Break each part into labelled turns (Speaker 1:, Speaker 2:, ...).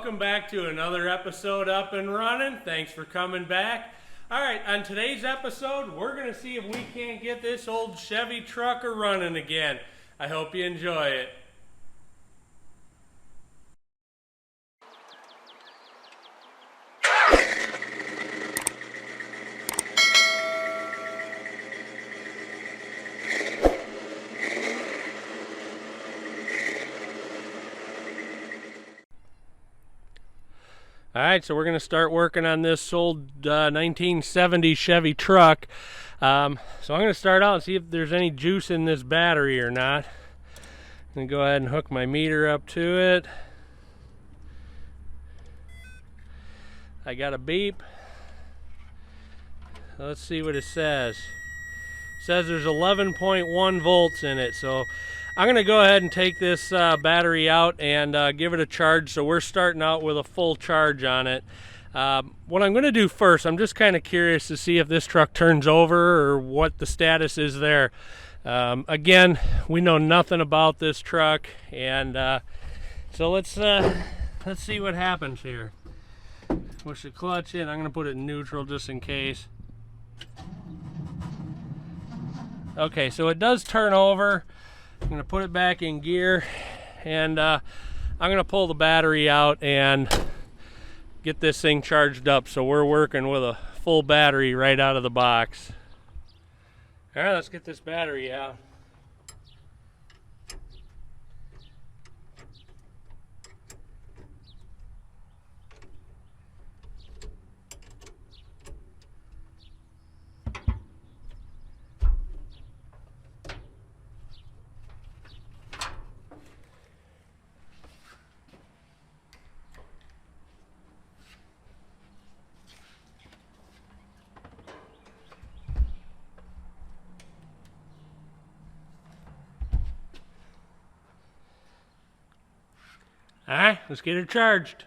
Speaker 1: welcome back to another episode Up and Running. Thanks for coming back. All right, on today's episode, we're going to see if we can't get this old Chevy trucker running again. I hope you enjoy it. All right, so we're going to start working on this old 1970 Chevy truck. So I'm going to start out and see if there's any juice in this battery or not. I'm going to go ahead and hook my meter up to it. I got a beep. Let's see what it says. It says there's 11.1 volts in it, so I'm going to go ahead and take this battery out and give it a charge. So we're starting out with a full charge on it. What I'm going to do first, I'm just kind of curious to see if this truck turns over or what the status is there. Again, we know nothing about this truck, and so let's see what happens here. Push the clutch in. I'm going to put it in neutral just in case. Okay, so it does turn over. I'm going to put it back in gear, and I'm going to pull the battery out and get this thing charged up, so we're working with a full battery right out of the box. All right, let's get this battery out. All right, let's get her charged.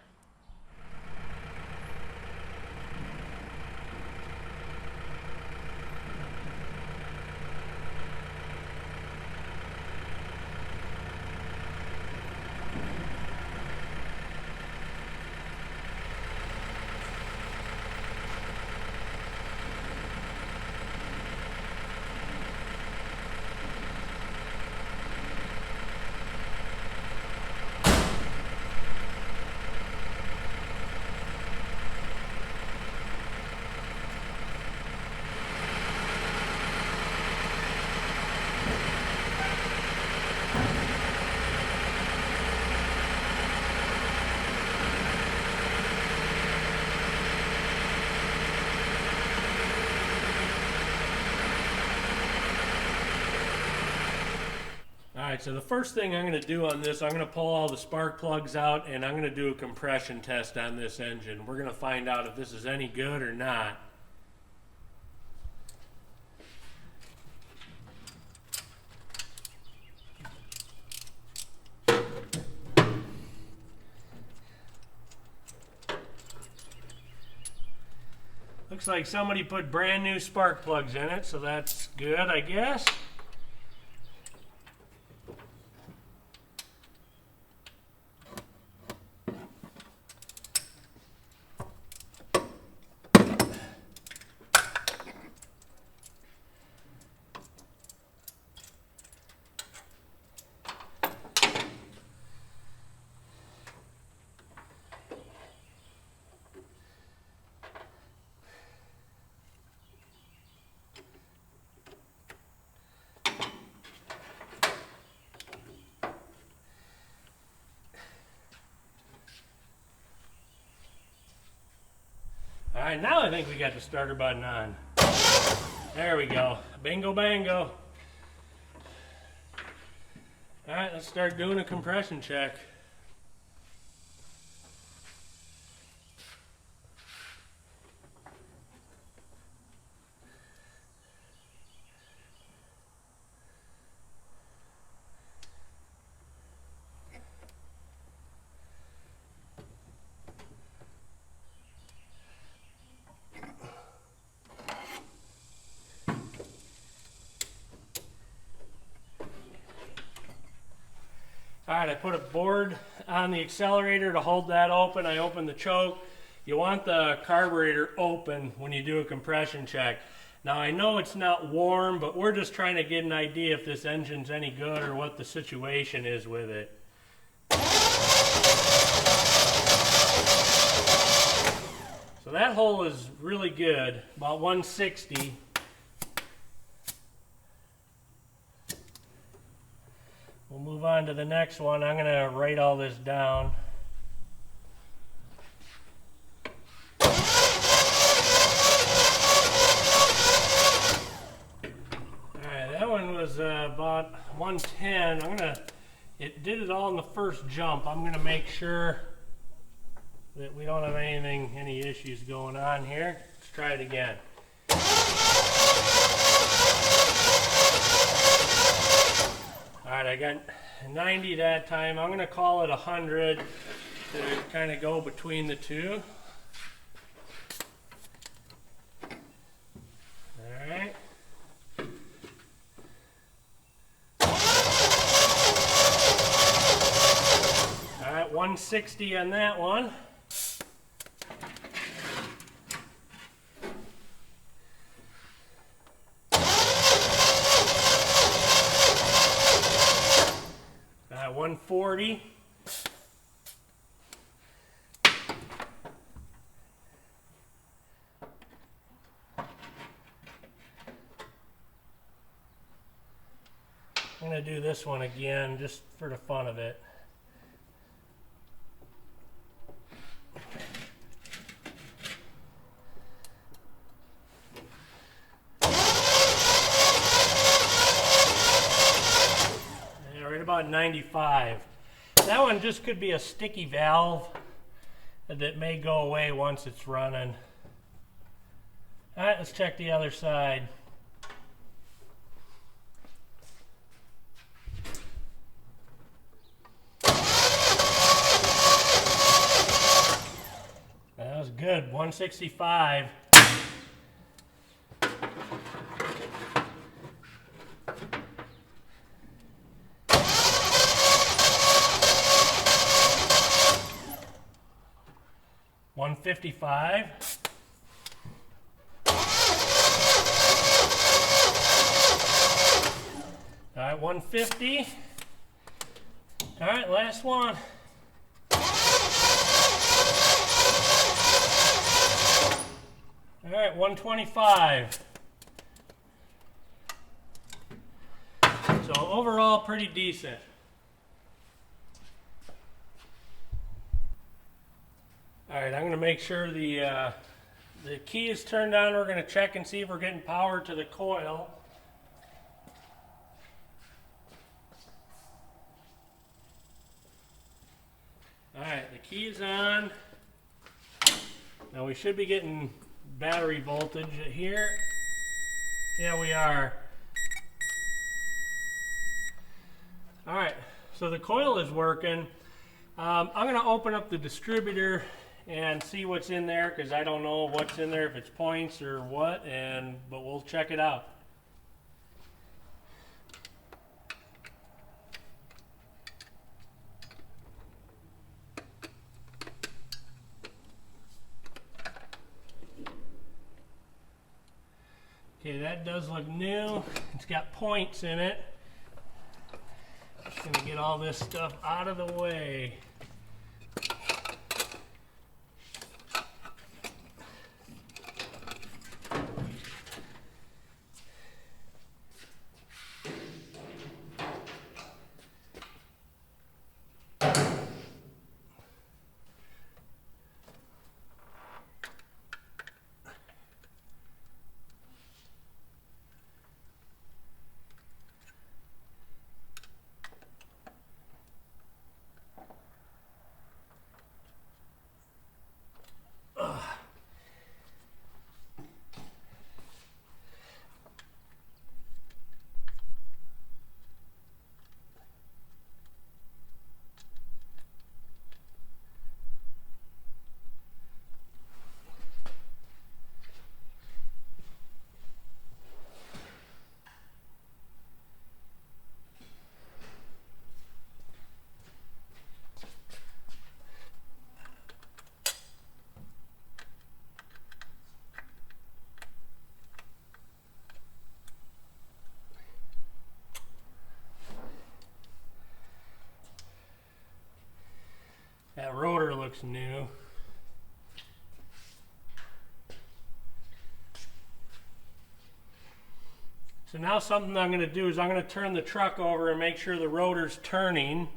Speaker 1: Alright, so the first thing I'm going to do on this, I'm going to pull all the spark plugs out and I'm going to do a compression test on this engine. We're going to find out if this is any good or not. Looks like somebody put brand new spark plugs in it, so that's good, I guess. All right, now I think we got the starter button on. There we go. Bingo bango. All right, let's start doing a compression check. All Alright, I put a board on the accelerator to hold that open. I opened the choke. You want the carburetor open when you do a compression check. Now I know it's not warm, but we're just trying to get an idea if this engine's any good or what the situation is with it. So that hole is really good, about 160. We'll move on to the next one. I'm going to write all this down. Alright, that one was about 110. It did it all in the first jump. I'm going to make sure that we don't have any issues going on here. Let's try it again. Alright, I got 90 that time. I'm going to call it 100 to kind of go between the two. Alright. Alright, 160 on that one. Alright, 140. I'm going to do this one again just for the fun of it. Yeah, right about 95. That one just could be a sticky valve that may go away once it's running. Alright, let's check the other side. That was good, 165. $155. All right, 150. All right, last one. All right, 125. So overall, pretty decent. All right, I'm going to make sure the key is turned on. We're going to check and see if we're getting power to the coil. All right, the key is on. Now we should be getting battery voltage here. Yeah, we are. All right, so the coil is working. I'm going to open up the distributor and see what's in there, because I don't know what's in there, if it's points or what, but we'll check it out. Okay, that does look new. It's got points in it. Just gonna get all this stuff out of the way. looks new. So now something I'm going to do is I'm going to turn the truck over and make sure the rotor's turning.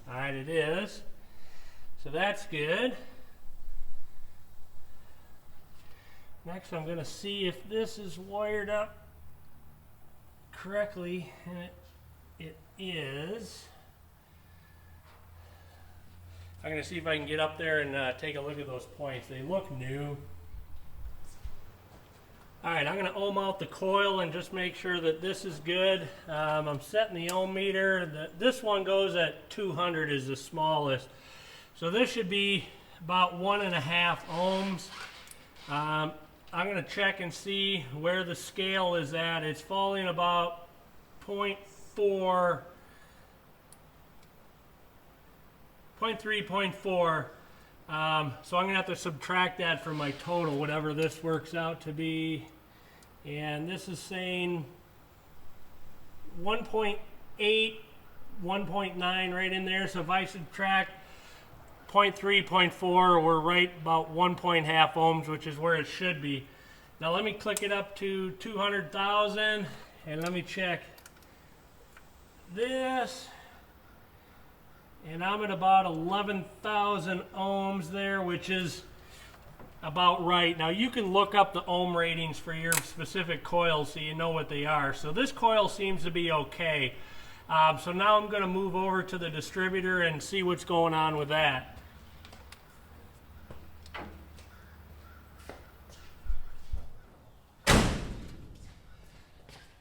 Speaker 1: Alright, it is. So that's good. Next I'm going to see if this is wired up correctly, and it is. I'm going to see if I can get up there and take a look at those points. They look new. Alright, I'm going to ohm out the coil and just make sure that this is good. I'm setting the ohm meter. This one goes at 200 is the smallest. So this should be about 1.5 ohms. I'm going to check and see where the scale is at. It's falling about 0.4. 0.3, 0.4. So I'm going to have to subtract that from my total, whatever this works out to be. And this is saying 1.8, 1.9 right in there. So if I subtract 0.3, 0.4, we're right about 1.5 ohms, which is where it should be. Now let me click it up to 200,000 and let me check this. And I'm at about 11,000 ohms there, which is about right. Now you can look up the ohm ratings for your specific coils so you know what they are. So this coil seems to be okay. So now I'm going to move over to the distributor and see what's going on with that.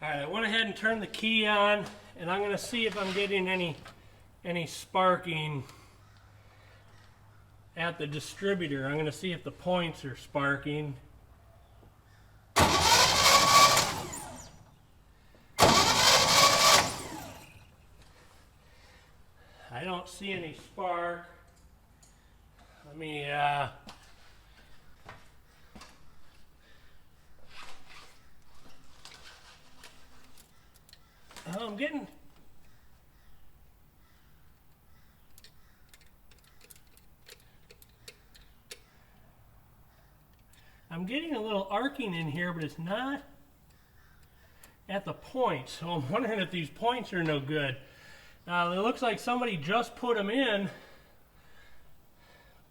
Speaker 1: Alright, I went ahead and turned the key on, and I'm going to see if I'm getting any sparking at the distributor. I'm going to see if the points are sparking. I don't see any spark. Let me I'm getting a little arcing in here, but it's not at the point. So I'm wondering if these points are no good. Now it looks like somebody just put them in,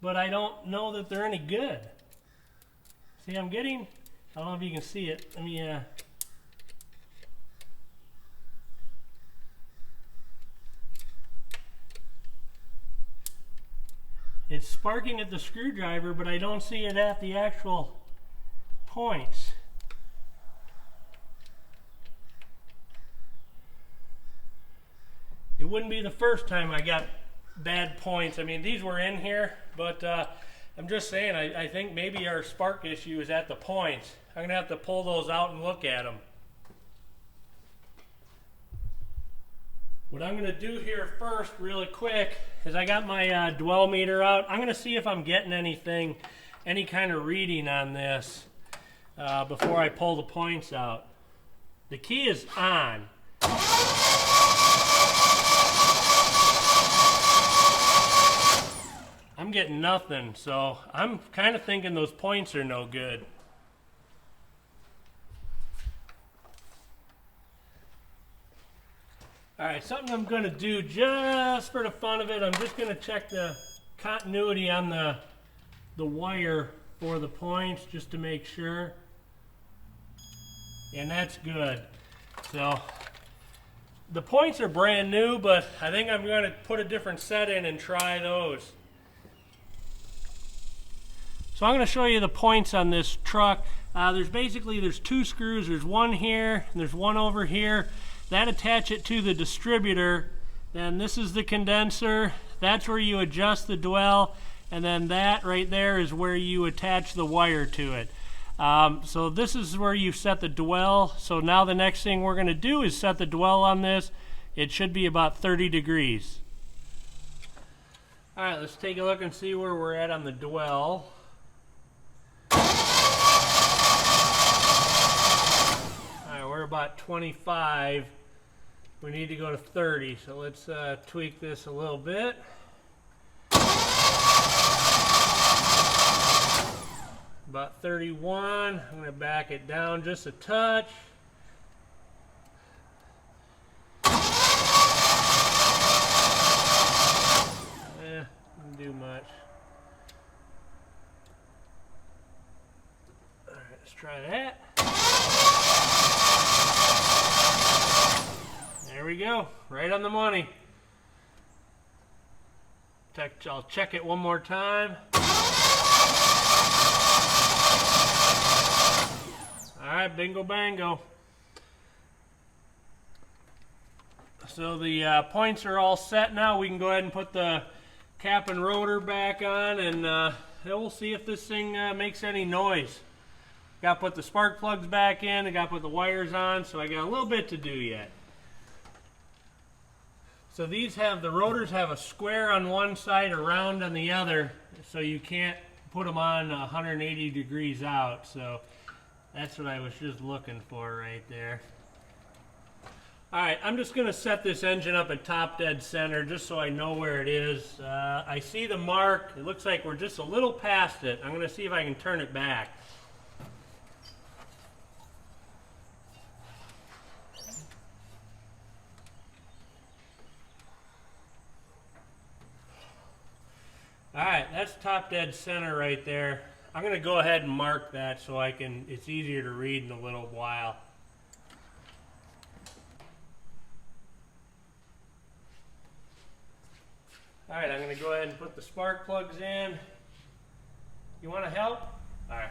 Speaker 1: but I don't know that they're any good. See, I'm getting, I don't know if you can see it. Let me it's sparking at the screwdriver, but I don't see it at the actual points. It wouldn't be the first time I got bad points. I mean, these were in here, but I'm just saying, I think maybe our spark issue is at the points. I'm going to have to pull those out and look at them. What I'm going to do here first, really quick, is I got my dwell meter out. I'm going to see if I'm getting anything, any kind of reading on this before I pull the points out. The key is on. I'm getting nothing, so I'm kind of thinking those points are no good. Alright, something I'm going to do just for the fun of it, I'm just going to check the continuity on the wire for the points just to make sure. And that's good. So the points are brand new, but I think I'm going to put a different set in and try those. So I'm going to show you the points on this truck. There's two screws. There's one here, and there's one over here. That attach it to the distributor. Then this is the condenser. That's where you adjust the dwell. And then that right there is where you attach the wire to it. So this is where you set the dwell. So now the next thing we're going to do is set the dwell on this. It should be about 30 degrees. Alright, let's take a look and see where we're at on the dwell. Alright, we're about 25. We need to go to 30, so let's tweak this a little bit. About 31. I'm going to back it down just a touch. Didn't do much. All right, let's try that. There we go, right on the money. I'll check it one more time. All right, bingo bango. So the points are all set now. We can go ahead and put the cap and rotor back on, and we'll see if this thing makes any noise. Got to put the spark plugs back in. I got to put the wires on, so I got a little bit to do yet. So these the rotors have a square on one side, a round on the other, so you can't put them on 180 degrees out. So that's what I was just looking for right there. All right, I'm just going to set this engine up at top dead center just so I know where it is. I see the mark. It looks like we're just a little past it. I'm going to see if I can turn it back. All right, that's top dead center right there. I'm going to go ahead and mark that so it's easier to read in a little while. All right, I'm going to go ahead and put the spark plugs in. You want to help? All right.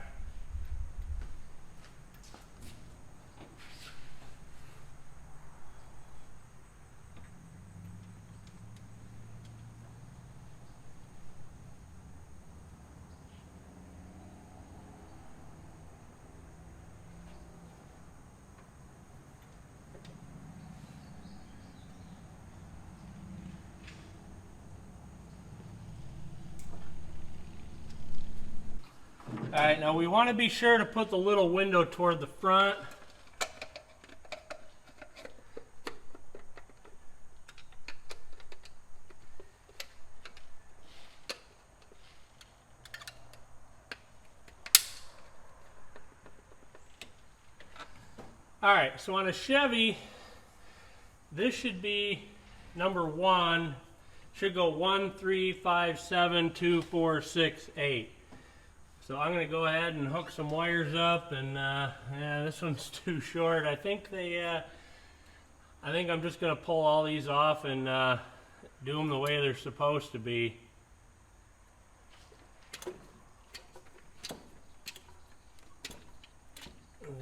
Speaker 1: All right, now we want to be sure to put the little window toward the front. All right, so on a Chevy, this should be number 1. Should go 1, 3, 5, 7, 2, 4, 6, 8. So I'm going to go ahead and hook some wires up, and yeah, this one's too short. I think I'm just going to pull all these off and do them the way they're supposed to be.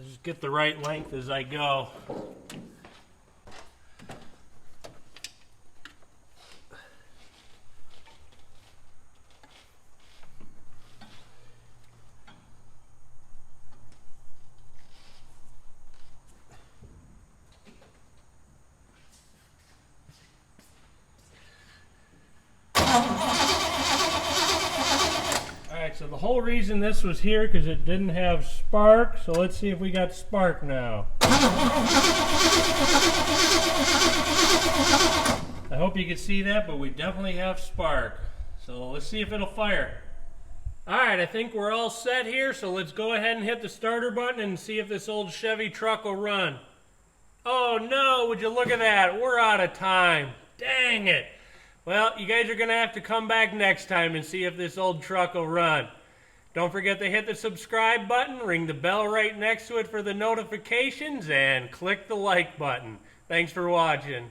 Speaker 1: Just get the right length as I go. Alright, so the whole reason this was here because it didn't have spark, so let's see if we got spark now. I hope you can see that, but we definitely have spark. So let's see if it'll fire. Alright, I think we're all set here, so let's go ahead and hit the starter button and see if this old Chevy truck will run. Oh no, would you look at that? We're out of time. Dang it. Well, you guys are going to have to come back next time and see if this old truck will run. Don't forget to hit the subscribe button, ring the bell right next to it for the notifications, and click the like button. Thanks for watching.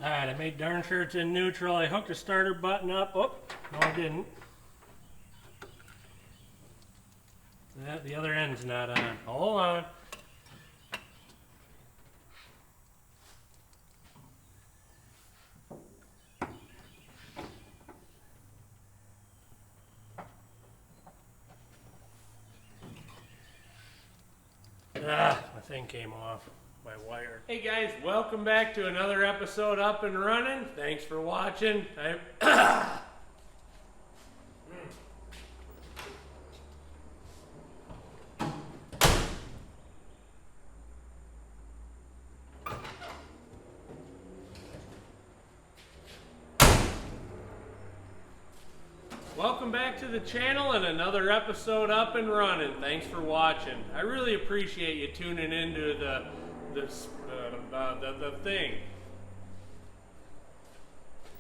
Speaker 1: Alright, I made darn sure it's in neutral. I hooked the starter button up. Oh, no I didn't. The other end's not on. Hold on. thing came off, my wire. Hey guys, welcome back to another episode Up and Running. Thanks for watching. Welcome back to the channel and another episode Up and Running. Thanks for watching. I really appreciate you tuning into the thing.